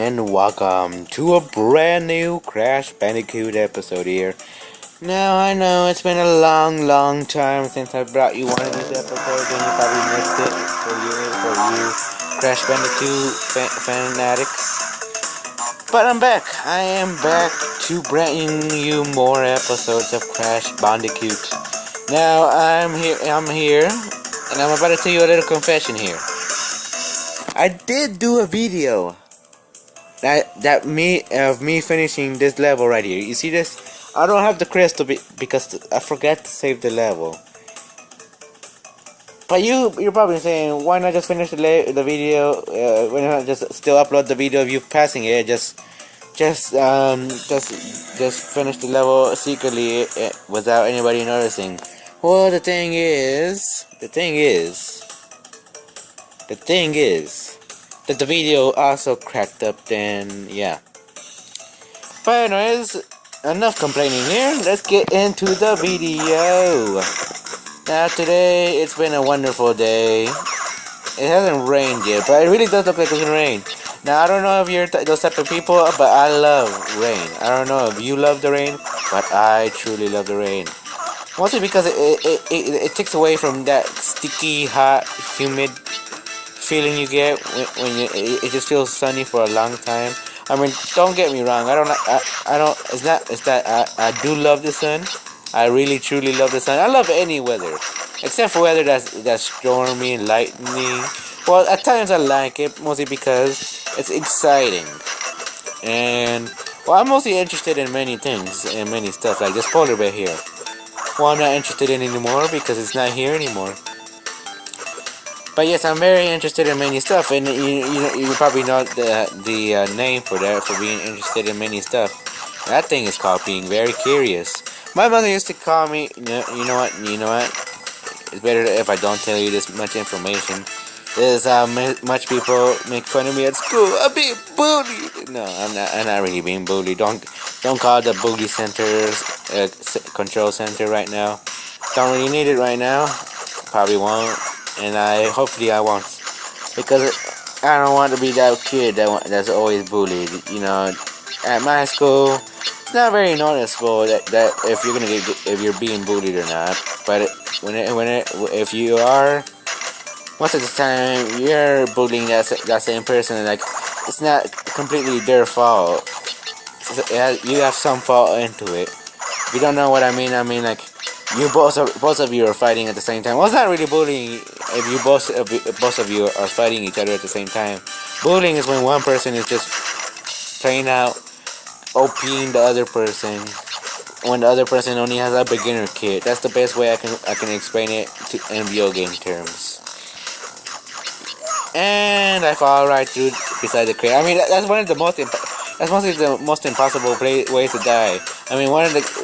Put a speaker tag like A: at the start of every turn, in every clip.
A: and welcome to a brand new Crash Bandicoot episode here. Now, I know it's been a long time since I brought you one of these episodes, and you probably missed it for you Crash Bandicoot fanatics. But I'm back. I am back to bring you more episodes of Crash Bandicoot. Now, I'm here, and I'm about to tell you a little confession here. I did do a video of me finishing this level right here. You see this? I don't have the crystal because I forgot to save the level. But you're probably saying, why not just finish the video? Why not just still upload the video of you passing it? Just finish the level secretly without anybody noticing. Well, the thing is that the video also cracked up. Then yeah. But anyways, enough complaining here. Let's get into the video. Now today it's been a wonderful day. It hasn't rained yet, but it really does look like it's gonna rain. Now I don't know if you're those type of people, but I love rain. I don't know if you love the rain, but I truly love the rain. Mostly because it takes away from that sticky, hot, humid feeling you get when it just feels sunny for a long time. I mean, don't get me wrong. I do love the sun. I really truly love the sun. I love any weather, except for weather that's stormy and lightning. Well, at times I like it mostly because it's exciting, and well, I'm mostly interested in many things and many stuff like this polar bear here. Well, I'm not interested in anymore because it's not here anymore. But yes, I'm very interested in many stuff, and you probably know the name for that, for being interested in many stuff. That thing is called being very curious. My mother used to call me. You know what? It's better if I don't tell you this much information. This is how much people make fun of me at school. I'm being bullied. No, I'm not. I'm not really being bullied. Don't call the bully centers control center right now. Don't really need it right now. Probably won't. And hopefully I won't, because I don't want to be that kid that's always bullied. You know, at my school, it's not very noticeable that if you're being bullied or not. But if you are, most of the time you're bullying that same person. Like, it's not completely their fault. You have some fault into it. If you don't know what I mean like. Both of you are fighting at the same time. Well, it's not really bullying if both of you are fighting each other at the same time. Bullying is when one person is just playing out, OPing the other person, when the other person only has a beginner kit. That's the best way I can explain it in video game terms. And I fall right through beside the crate. I mean, that's mostly the most impossible ways to die. I mean,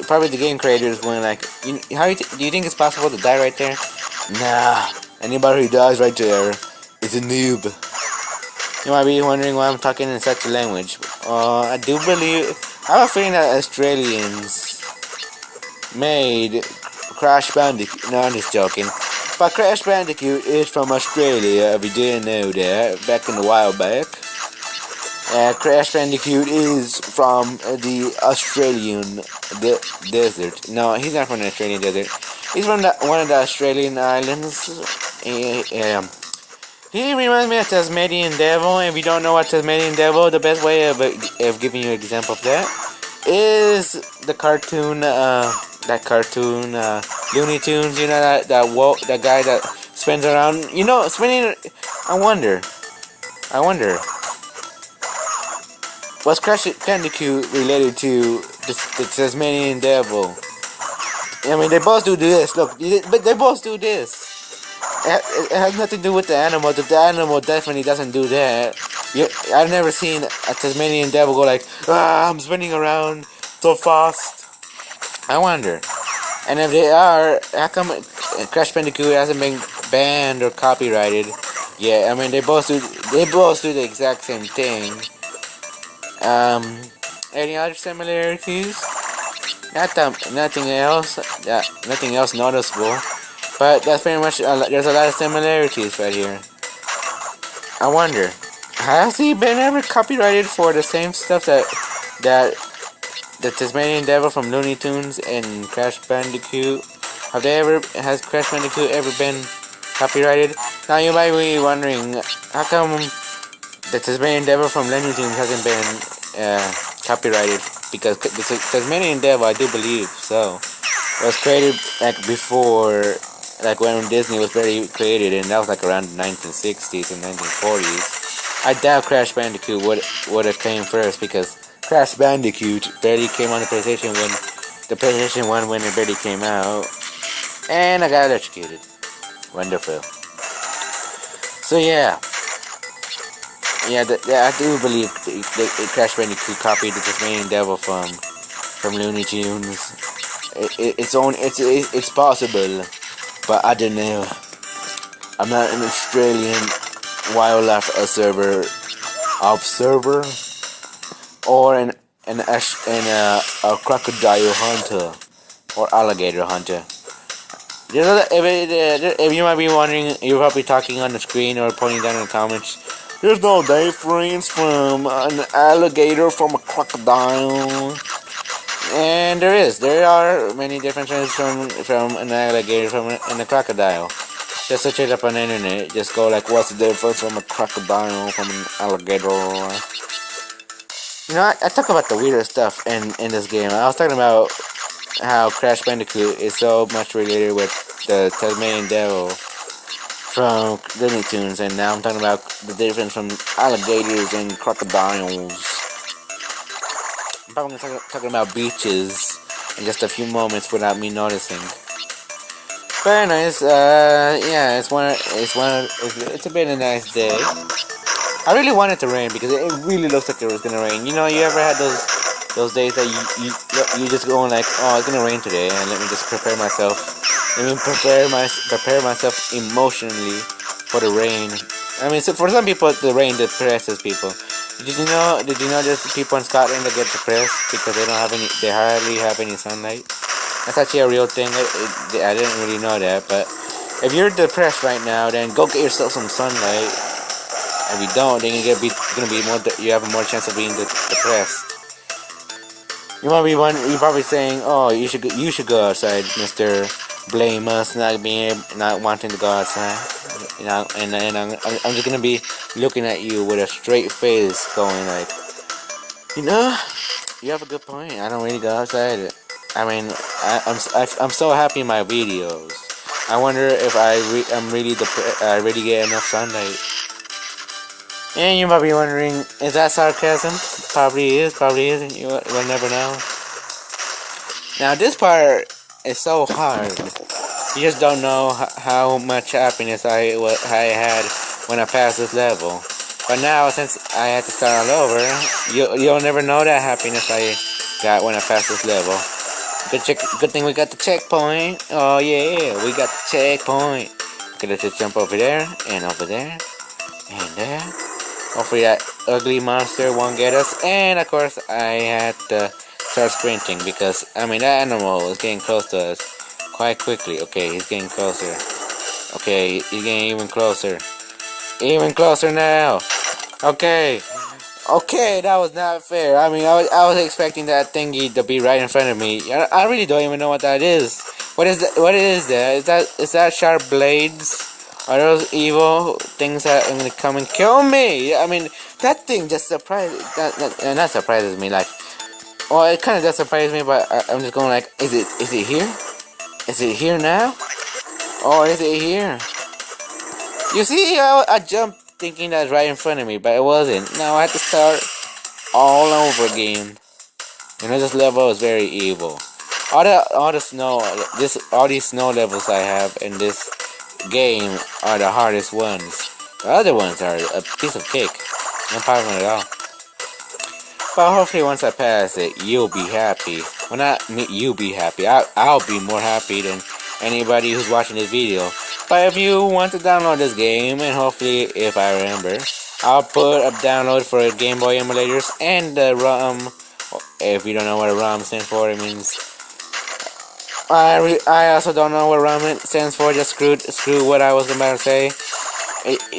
A: probably the game creators going like, do you think it's possible to die right there? Nah, anybody who dies right there is a noob. You might be wondering why I'm talking in such a language. I have a feeling that Australians made Crash Bandicoot. No, I'm just joking. But Crash Bandicoot is from Australia, if you didn't know that, back in the while back. Crash Bandicoot is from the Australian desert. No, he's not from the Australian desert. He's from one of the Australian islands. He reminds me of Tasmanian Devil. If you don't know what Tasmanian Devil, the best way of giving you an example of that is the cartoon, Looney Tunes. You know that guy that spins around. You know, spinning. I wonder. Was Crash Bandicoot related to the Tasmanian Devil? I mean, they both do this. Look, but they both do this. It has nothing to do with the animal. The animal definitely doesn't do that. I've never seen a Tasmanian Devil go like, I'm spinning around so fast. I wonder. And if they are, how come Crash Bandicoot hasn't been banned or copyrighted? Yeah, I mean, they both do the exact same thing. Any other similarities? Nothing else noticeable. But that's pretty much. There's a lot of similarities right here. I wonder. Has he been ever copyrighted for the same stuff that the Tasmanian Devil from Looney Tunes and Crash Bandicoot? Has Crash Bandicoot ever been copyrighted? Now you might be wondering, how come the Tasmanian Devil from Looney Tunes hasn't been copyrighted? Because the Tasmanian Devil, I do believe so, was created like before, like when Disney was barely created, and that was like around the 1960s and 1940s. I doubt Crash Bandicoot would have came first, because Crash Bandicoot barely came on the PlayStation when it barely came out, and I got electrocuted. Wonderful. So yeah, I do believe the Crash Bandicoot copied the Tasmanian Devil from Looney Tunes. It's possible, but I don't know. I'm not an Australian wildlife observer, or a crocodile hunter or alligator hunter. You know, if you might be wondering, you're probably talking on the screen or pointing down in the comments. There's no difference from an alligator from a crocodile. And there is. There are many differences from an alligator and a crocodile. Just search it up on the internet. Just go like, what's the difference from a crocodile from an alligator? You know, I talk about the weirdest stuff in this game. I was talking about how Crash Bandicoot is so much related with the Tasmanian Devil from Looney Tunes, and now I'm talking about the difference from alligators and crocodiles. I'm probably talking about beaches in just a few moments without me noticing. Very nice. Yeah, it's a bit a nice day. I really want it to rain because it really looks like it was gonna rain. You know, you ever had those days that you just going like, oh, it's gonna rain today, and let me just prepare myself. Let me prepare myself emotionally for the rain. I mean, so for some people, the rain depresses people. Did you know there's people in Scotland that get depressed because they hardly have any sunlight? That's actually a real thing. I didn't really know that, but if you're depressed right now, then go get yourself some sunlight. If you don't, then you have a more chance of being depressed. You might be you're probably saying, oh, you should go outside, Mister. Blame us not wanting to go outside. You know, and I'm just gonna be looking at you with a straight face, going like, you know, you have a good point. I don't really go outside. I mean, I'm so happy in my videos. I wonder if I really get enough sunlight. And you might be wondering, is that sarcasm? Probably is, probably isn't. We'll never know. Now this part is so hard. You just don't know how much happiness I had when I passed this level. But now, since I had to start all over, you'll never know that happiness I got when I passed this level. Good thing we got the checkpoint. Oh yeah, we got the checkpoint. Gonna just jump over there and over there and there. Hopefully that ugly monster won't get us. And of course, I had to start sprinting because I mean that animal is getting close to us quite quickly. Okay, he's getting closer. Okay, he's getting even closer. Even closer now. Okay, that was not fair. I mean, I was expecting that thingy to be right in front of me. I really don't even know what that is. What is that? What is that? Is that sharp blades? Are those evil things that are gonna come and kill me? I mean, that thing just not surprises me. Like, well, it kind of does surprise me, but I'm just going like, is it here? Is it here now? Or is it here? You see, I jumped thinking that's right in front of me, but it wasn't. Now I had to start all over again. You know, this level is very evil. All these snow levels I have in this game are the hardest ones. The other ones are a piece of cake. No problem at all. But hopefully once I pass it, you'll be happy. Well, not me, you'll be happy. I'll be more happy than anybody who's watching this video. But if you want to download this game, and hopefully, if I remember, I'll put a download for Game Boy emulators and the ROM. If you don't know what a ROM stands for, it means I also don't know what ROM stands for. Just screw what I was about to say.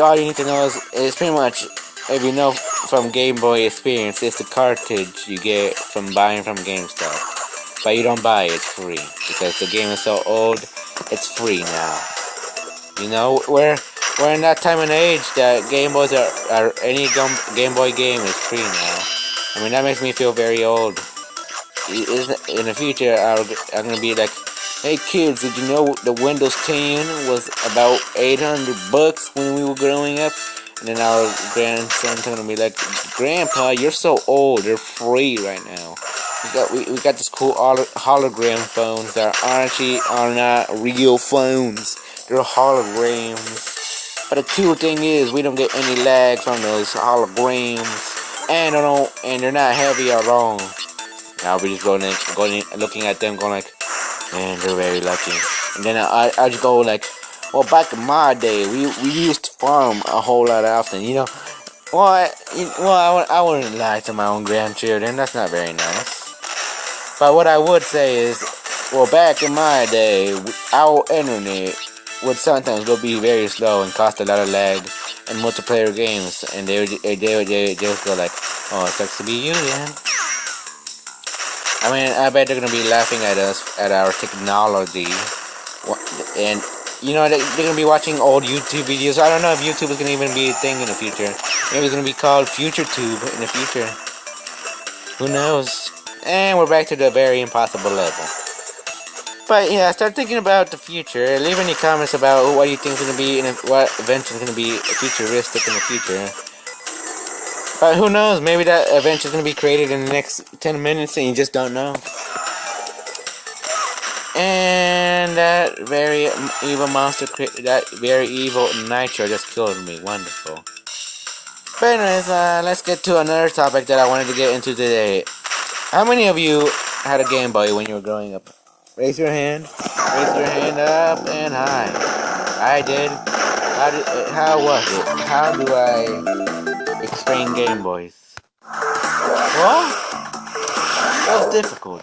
A: All you need to know is it's pretty much if you know from Game Boy experience, it's the cartridge you get from buying from GameStop. But you don't buy it, it's free. Because the game is so old, it's free now. You know, we're in that time and age that Game Boys are any Game Boy game is free now. I mean, that makes me feel very old. In the future, I'm gonna be like, hey kids, did you know the Windows 10 was about $800 when we were growing up? And then our grandson's gonna be like, Grandpa, you're so old. They're free right now. We got this cool hologram phones that are not real phones. They're holograms. But the cool thing is, we don't get any lag from those holograms, and they're not heavy at all. I'll be just going looking at them, going like, man, they're very lucky. And then I just go like, well, back in my day, we used to farm a whole lot often, you know. I wouldn't lie to my own grandchildren. That's not very nice. But what I would say is, well, back in my day, our internet would sometimes go be very slow and cost a lot of lag in multiplayer games, and they would just go like, oh, it sucks to be you then. I mean, I bet they're gonna be laughing at us, at our technology, and you know, they're gonna be watching old YouTube videos. I don't know if YouTube is gonna even be a thing in the future. Maybe it's gonna be called FutureTube in the future. Who knows? And we're back to the very impossible level. But yeah, start thinking about the future. Leave any comments about what you think is gonna be, what event is gonna be futuristic in the future. But who knows? Maybe that event is going to be created in the next 10 minutes and you just don't know. And that very evil monster, that very evil Nitro just killed me. Wonderful. But anyways, let's get to another topic that I wanted to get into today. How many of you had a Game Boy when you were growing up? Raise your hand. Raise your hand up and high. I did. How was it? How do I explain Game Boys? Well, that was difficult.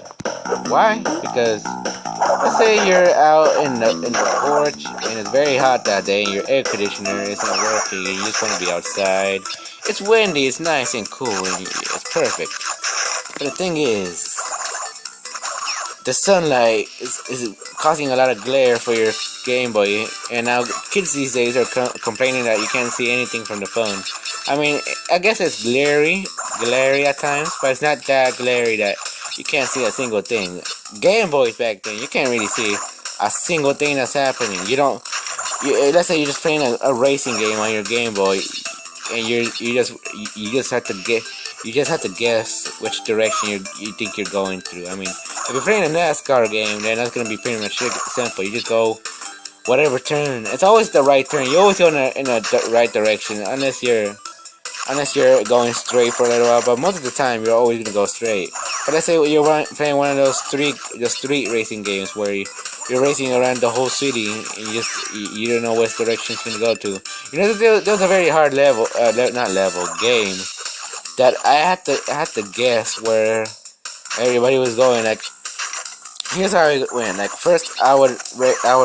A: Why? Because let's say you're out in the porch and it's very hot that day and your air conditioner isn't working and you just want to be outside. It's windy, it's nice and cool, and it's perfect. But the thing is, the sunlight is causing a lot of glare for your Game Boy, and now kids these days are complaining that you can't see anything from the phone. I mean, I guess it's glary at times, but it's not that glary that you can't see a single thing. Game Boys back then, you can't really see a single thing that's happening. Let's say you're just playing a racing game on your Game Boy, and you just have to guess which direction you think you're going through. I mean, if you're playing a NASCAR game, then that's gonna be pretty much simple. You just go whatever turn. It's always the right turn. You always go in the right direction, unless you're going straight for a little while. But most of the time, you're always gonna go straight. But let's say you're playing one of those street racing games where you're racing around the whole city and you don't know which direction it's gonna go to. You know, there was a very hard game that I had to guess where everybody was going. Like, here's how it went. Like, first I would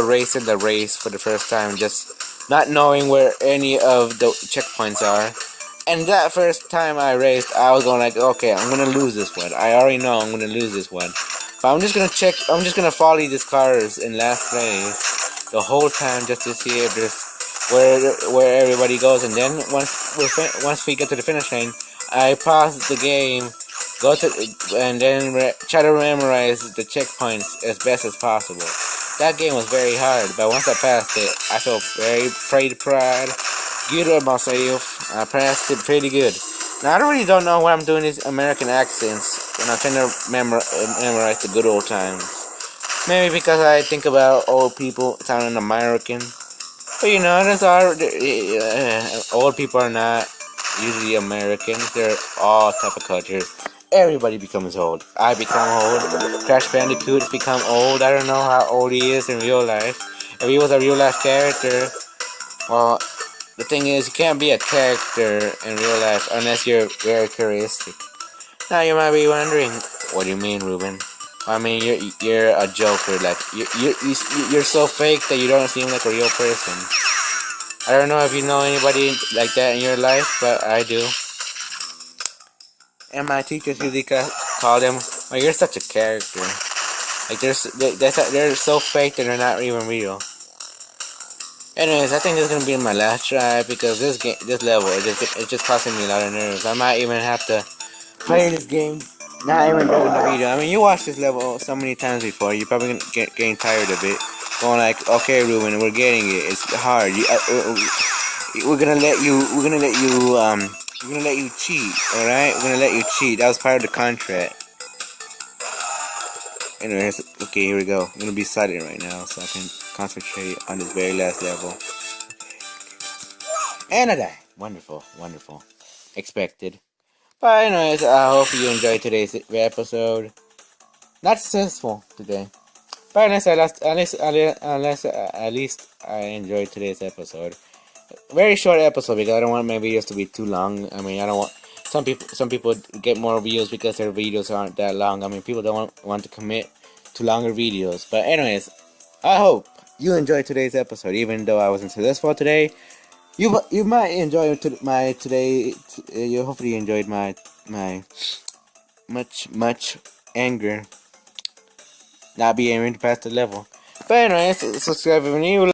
A: race in the race for the first time, just not knowing where any of the checkpoints are. And that first time I raced, I was going like, okay, I'm gonna lose this one. I already know I'm gonna lose this one, but I'm just gonna follow these cars in last place the whole time just to see if there's where everybody goes. And then once we get to the finish line, I pause the game, and then try to memorize the checkpoints as best as possible. That game was very hard, but once I passed it, I felt very proud, good of myself. I passed it pretty good. Now, I don't know why I'm doing these American accents when I'm trying to memorize the good old times. Maybe because I think about old people sounding American. But you know, old people are not usually Americans. They're all type of cultures. Everybody becomes old. I become old. Crash Bandicoot has become old. I don't know how old he is in real life. If he was a real life character, well, the thing is, you can't be a character in real life unless you're very charismatic. Now you might be wondering, what do you mean, Ruben? I mean, you're a joker. Like you're so fake that you don't seem like a real person. I don't know if you know anybody like that in your life, but I do. And my teachers usually call them, "Oh, you're such a character." Like they're so fake that they're not even real. Anyways, I think this is gonna be my last try because this level, it's just causing me a lot of nerves. I might even have to play this game, not even doing the video. I mean, you watched this level so many times before. You're probably gonna getting tired of it. Going like, okay, Ruben, we're getting it. It's hard. We're gonna let you we're gonna let you cheat. All right, we're gonna let you cheat. That was part of the contract. Anyways, okay, here we go. I'm gonna be silent right now so I can concentrate on this very last level. And I die. Wonderful, wonderful. Expected. But anyways, I hope you enjoyed today's episode. Not successful today. But at least I enjoyed today's episode. Very short episode because I don't want my videos to be too long. I mean, I don't want some people get more views because their videos aren't that long. I mean, people don't want to commit to longer videos. But anyways, I hope you enjoyed today's episode, even though I wasn't successful today. You might enjoy my today. You hopefully enjoyed my much anger not being able to pass the level. But anyways, subscribe if you're new.